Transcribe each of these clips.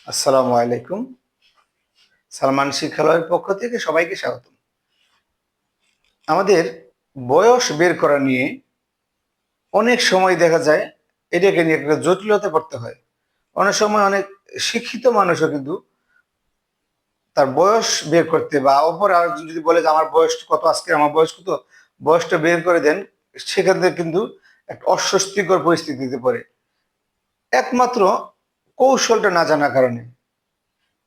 আসসালামু আলাইকুম। সালমান শিক্ষালয়ের পক্ষ থেকে সবাইকে স্বাগত। আমাদের বয়স বের করা নিয়ে অনেক সময় দেখা যায় এটাকে নিয়ে একটা জটিলতা পড়তে হয়। অনেক সময় অনেক শিক্ষিত মানুষও কিন্তু তার বয়স বের করতে বা অপর আর যদি বলে যে আমার বয়স কত, আজকে আমার বয়স কত, বয়সটা বের করে দেন, সেখান থেকে কিন্তু একটা অস্বস্তিকর পরিস্থিতিতে পড়ে একমাত্র কৌশলটা না জানার কারণে।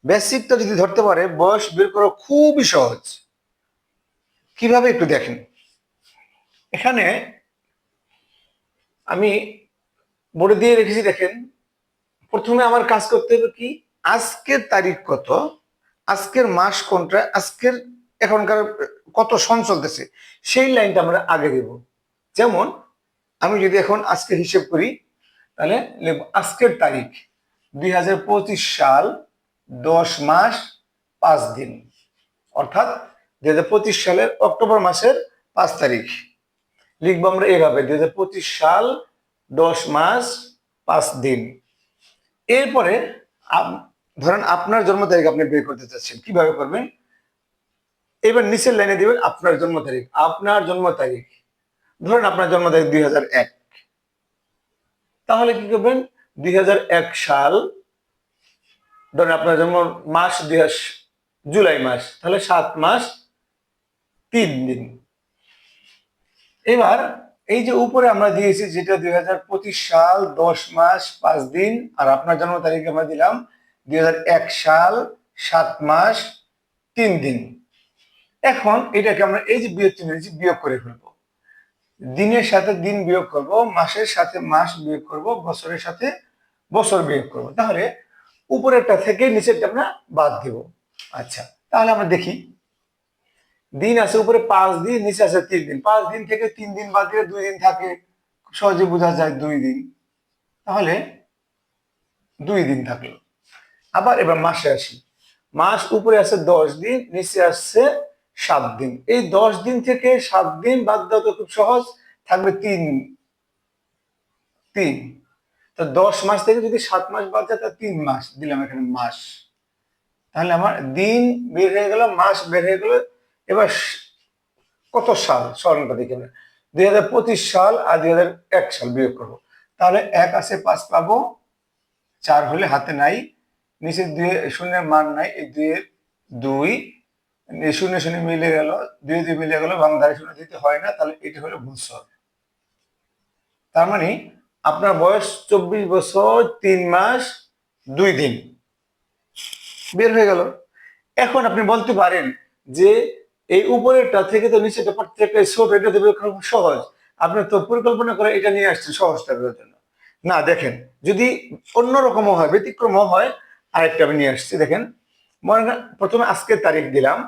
বেসিকটা যদি ধরতে পারে বয়স বের করা খুবই সহজ। কিভাবে একটু দেখেন। এখানে আমি বোর্ডে দিয়ে রেখেছি, দেখেন। প্রথমে আমার কাজ করতে হবে কি, আজকের তারিখ কত, আজকের মাস কোনটা, আজকের এখনকার কত সন চলতেছে, সেই লাইনটা আমরা আগে দেব। যেমন আমি যদি এখন আজকে হিসেব করি, তাহলে লিখব আজকের তারিখ 2025 সাল 10 মাস 5 দিন, অর্থাৎ 2025 সালের অক্টোবর মাসের 5 তারিখ। লিখবো আমরা এভাবে 2025 সাল 10 মাস 5 দিন। এরপরে ধরেন আপনার জন্ম তারিখ আপনি বের করতে চাচ্ছেন, কিভাবে করবেন? এবার নিচের লাইনে দিবেন আপনার জন্ম তারিখ। আপনার জন্ম তারিখ, ধরেন আপনার জন্ম তারিখ 2001, তাহলে কি করবেন? 2001 সাল, ধরেন আপনার জন্ম মাস জুলাই মাস, তাহলে 7 মাস 3 দিন। এবার এই যে উপরে আমরা দিয়েছি যেটা 2025 সাল 10 মাস 5 দিন, আর আপনার জন্ম তারিখ আমরা দিলাম 2001 সাল 7 মাস 3 দিন। এখন এটাকে আমরা এই যে বিয়োগ চিহ্ন দিয়েছি, বিয়োগ করে ফেলবো। দিনের সাথে দিন বিয়োগ করব, মাসের সাথে মাস বিয়োগ করব, বছরের সাথে বছর বিয়োগ করব। তাহলে উপরেরটা থেকে নিচেরটা আমরা বাদ দেব। আচ্ছা, তাহলে আমরা দেখি। দিন আছে উপরে 5 দিন, নিচে আছে 3 দিন। 5 দিন থেকে 3 দিন বাদ দিলে 2 দিন থাকে, সহজে বোঝা যায় 2 দিন। তাহলে 2 দিন থাকলো। আবার এবার মাসে আসি। মাস উপরে আছে 10 দিন, নিচে আসছে 7 দিন। এই 10 দিন থেকে 7 দিন বাদ দেওয়া তো খুব সহজ, থাকবে 3 তো 10 মাস থেকে যদি 7 মাস বাদ যায়, তা 3 মাস দিলাম এখানে মাস। তাহলে আমার দিন বের হয়ে গেল, মাস বের হয়ে গেল। এবার কত সাল, স্মরণটা দেখি আমরা। 2025 সাল আর 2001 সাল বিয়োগ করবো। তাহলে 1 আছে 5 পাবো, 4 হলে হাতে নাই, নিচে 2 শূন্যের মান নাই, এই 2 এই শূন্য শূন্য মিলে গেল, 2 মিলে গেল, বাম ধারে শূন্য দিতে হয় না, তাহলে এটা হলো ভুল স্বর। তার মানে আপনার বয়স 24 বছর 3 মাস 2 দিন বের হয়ে গেল। এখন আপনি বলতে পারেন যে এই উপরেরটা থেকে তো নিচেটা প্রত্যেকটা ছোট, এটা তো বের করা খুব সহজ, আপনি তো পরিকল্পনা করে এটা নিয়ে আসছেন সহজটা বের জন্য। না, দেখেন, যদি অন্যরকমও হয়, ব্যতিক্রমও হয়, আরেকটা আমি নিয়ে আসছি। দেখেন, মনে করেন প্রথমে আজকের তারিখ দিলাম,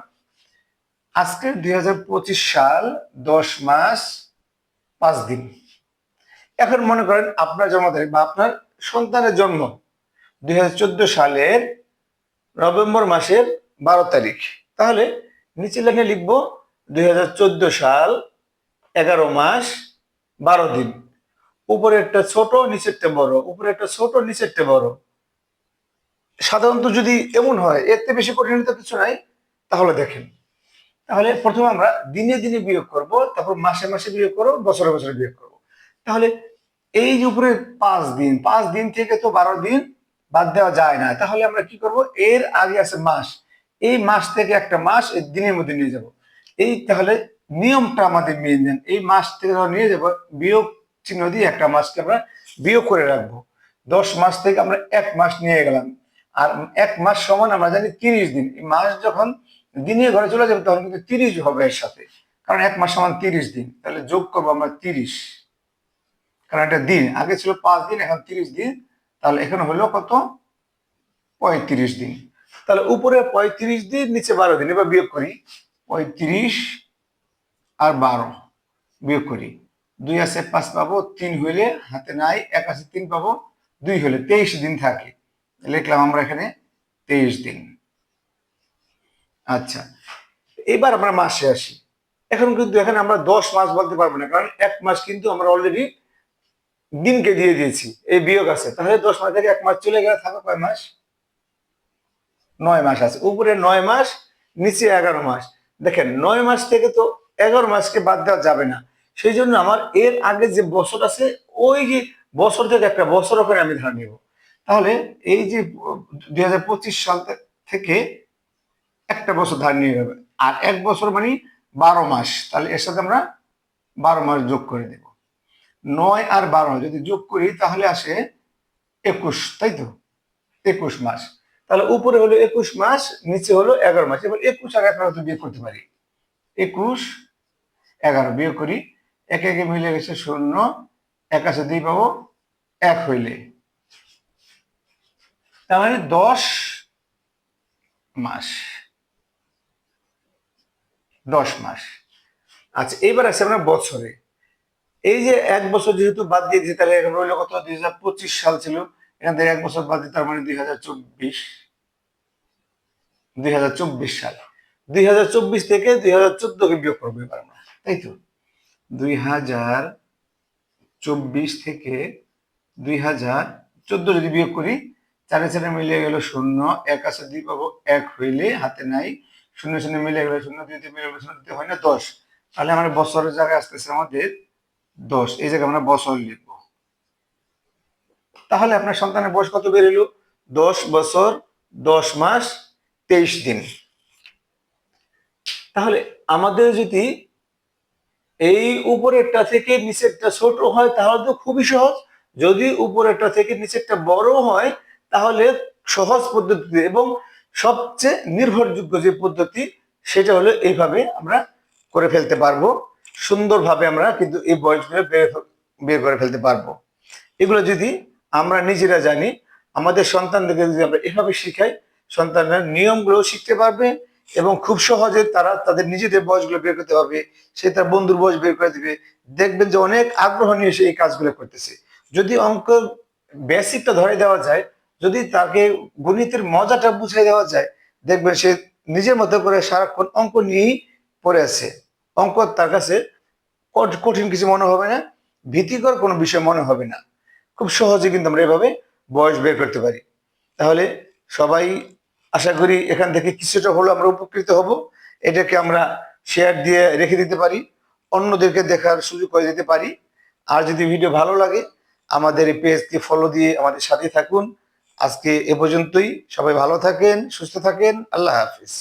আজকে 2025 সাল 10 মাস 5 দিন। এখন মনে করেন আপনার জন্ম তারিখ বা আপনার সন্তানের জন্ম 2014 সালের নভেম্বর মাসের 12 তারিখ। তাহলে নিচে লাইনে লিখবো 2014 সাল 11 মাস 12 দিন। উপরে একটা ছোট, নিচেরটা বড়, উপরে একটা ছোট, নিচেরটা বড়। সাধারণত যদি এমন হয়, এতে বেশি কঠিনতা কিছু নাই। তাহলে দেখেন, তাহলে প্রথমে আমরা দিনে দিনে বিয়োগ করব, তারপর মাসে মাসে বিয়োগ করবো, বছরে বছরে বিয়োগ করব। তাহলে এই যে উপরে 5 দিন, 5 দিন থেকে তো 12 দিন বাদ দেওয়া যায় না। তাহলে আমরা কি করব, এর আগে আছে মাস, এই মাস থেকে একটা মাস এই দিনের মধ্যে নিয়ে যাব। এই তাহলে নিয়মটা আমাদের মেনে নেন, এই মাস থেকে নিয়ে যাব, বিয়োগ চিহ্ন দিয়ে একটা মাসকে আমরা বিয়োগ করে রাখবো। 10 মাস থেকে আমরা 1 মাস নিয়ে গেলাম, আর 1 মাস সমান আমরা জানি 30 দিন। এই মাস যখন দিনের ঘরে চলে যাবে তখন কিন্তু 30 হবে এর সাথে, কারণ 1 মাস সমান 30 দিন। তাহলে যোগ করবো আমরা 30, কারণ এটা দিন, আগে ছিল 5 দিন, এখন 30 দিন। তাহলে এখানে হলো কত, 35 দিন। তাহলে উপরে 35 দিন, নিচে 12 দিন। এবার বিয়োগ করি, 35 আর 12 বিয়োগ করি। 2 আছে 5 পাবো, 3 হইলে হাতে নাই, 1 আছে 3 পাবো, 2 হলে 23 দিন থাকে। লিখলাম আমরা এখানে 23 দিন। আচ্ছা, এবার আমরা মাসে আসি। এখন কিন্তু এখানে আমরা 10 মাস বলতে পারবো না, কারণ 1 মাস কিন্তু আমরা অলরেডি দিনকে দিয়ে দিয়েছি, এই বিয়োগ আছে। তাহলে 10 মাস থেকে 1 মাস চলে গেলে থাকো কয় মাস? 9 মাস আছে, উপরে 9 মাস, নিচে 11 মাস। দেখেন 9 মাস থেকে তো 11 মাসকে বাদ দেওয়া যাবে না, সেই জন্য আমার এর আগে যে বছর আছে ওই যে বছর থেকে একটা বছর করে আমি ধরে নিব। তাহলে এই যে 2025 সাল থেকে একটা বছর ধার নিয়ে যাবে, আর 1 বছর মানে 12 মাস, তাহলে এর সাথে আমরা 12 মাস যোগ করে দেব। 9 আর 12 যদি যোগ করি তাহলে আসে 21, তাই তো? 21 মাস। তাহলে উপরে হলো 21 মাস, নিচে হলো 11 মাস। এবার 21 আর 11 তো বিয়োগ করতে পারি। 21, 11 বিয়োগ করি, একে একে মিলে গেছে 0, 1 আছে 2 পাবো, 1 হইলে, তার মানে 10 মাস। 10 মাস। আচ্ছা, এবার আছে আমরা বছরে। এই যে 1 বছর যেহেতু বাদ দিয়ে দিয়েছি, তাহলে এখন রইল কত? 2025 সাল ছিল, এখান থেকে 1 বছর বাদ দিয়ে তার মানে 2024 সাল। 2024 থেকে 2014-কে বিয়োগ করবো এবার আমরা, তাই তো? 2024 থেকে 2014 যদি বিয়োগ করি, 4 4 মিলে গেল 0, 1 আছে 2 পাবো, 1 হইলে হাতে নাই, 0 0 মিলে গেল 0, 2 2 মিলে গেল 0, 2 হয় না 10। তাহলে আমার বছরের জায়গায় আসতেছে আমাদের 10, এই জায়গায় আমরা বছর লিখবো। তাহলে আপনার সন্তানের বয়স কত বের হলো? 10 বছর 10 মাস 23 দিন। তাহলে আমাদের যদি এই উপরেরটা থেকে নিচেরটা ছোট হয় তাহলে তো খুবই সহজ, যদি উপরেরটা থেকে নিচেরটা বড় হয় তাহলে সহজ পদ্ধতি এবং সবচেয়ে নির্ভরযোগ্য যে পদ্ধতি সেটা হলো এইভাবে আমরা করে ফেলতে পারবো। সুন্দরভাবে আমরা কিন্তু এই বয়সগুলো বের করে ফেলতে পারবো। এগুলো যদি আমরা নিজেরা জানি, আমাদের সন্তানদেরকে যদি আমরা এভাবে শিখাই, সন্তানরা নিয়মগুলো শিখতে পারবে এবং খুব সহজে তারা তাদের নিজেদের বয়সগুলো বের করতে পারবে। সে তার বন্ধুর বয়স বের করে দিবে, দেখবেন যে অনেক আগ্রহ নিয়ে সে এই কাজগুলো করতেছে। যদি অঙ্ক বেসিকটা ধরে দেওয়া যায়, যদি তাকে গণিতের মজাটা বুঝিয়ে দেওয়া যায়, দেখবেন সে নিজের মতো করে সারাক্ষণ অঙ্ক নিয়েই পড়ে আছে। অঙ্ক তার কাছে কঠিন কিছু মনে হবে না, ভীতিকর কোনো বিষয় মনে হবে না। খুব সহজে কিন্তু আমরা এভাবে বয়স বের করতে পারি। তাহলে সবাই আশা করি এখান থেকে কিছুটা হলো আমরা উপকৃত হব। এটাকে আমরা শেয়ার দিয়ে রেখে দিতে পারি, অন্যদেরকে দেখার সুযোগ করে দিতে পারি। আর যদি ভিডিও ভালো লাগে আমাদের এই পেজকে ফলো দিয়ে আমাদের সাথে থাকুন। আজকে এ পর্যন্তই। সবাই ভালো থাকেন, সুস্থ থাকেন। আল্লাহ হাফিজ।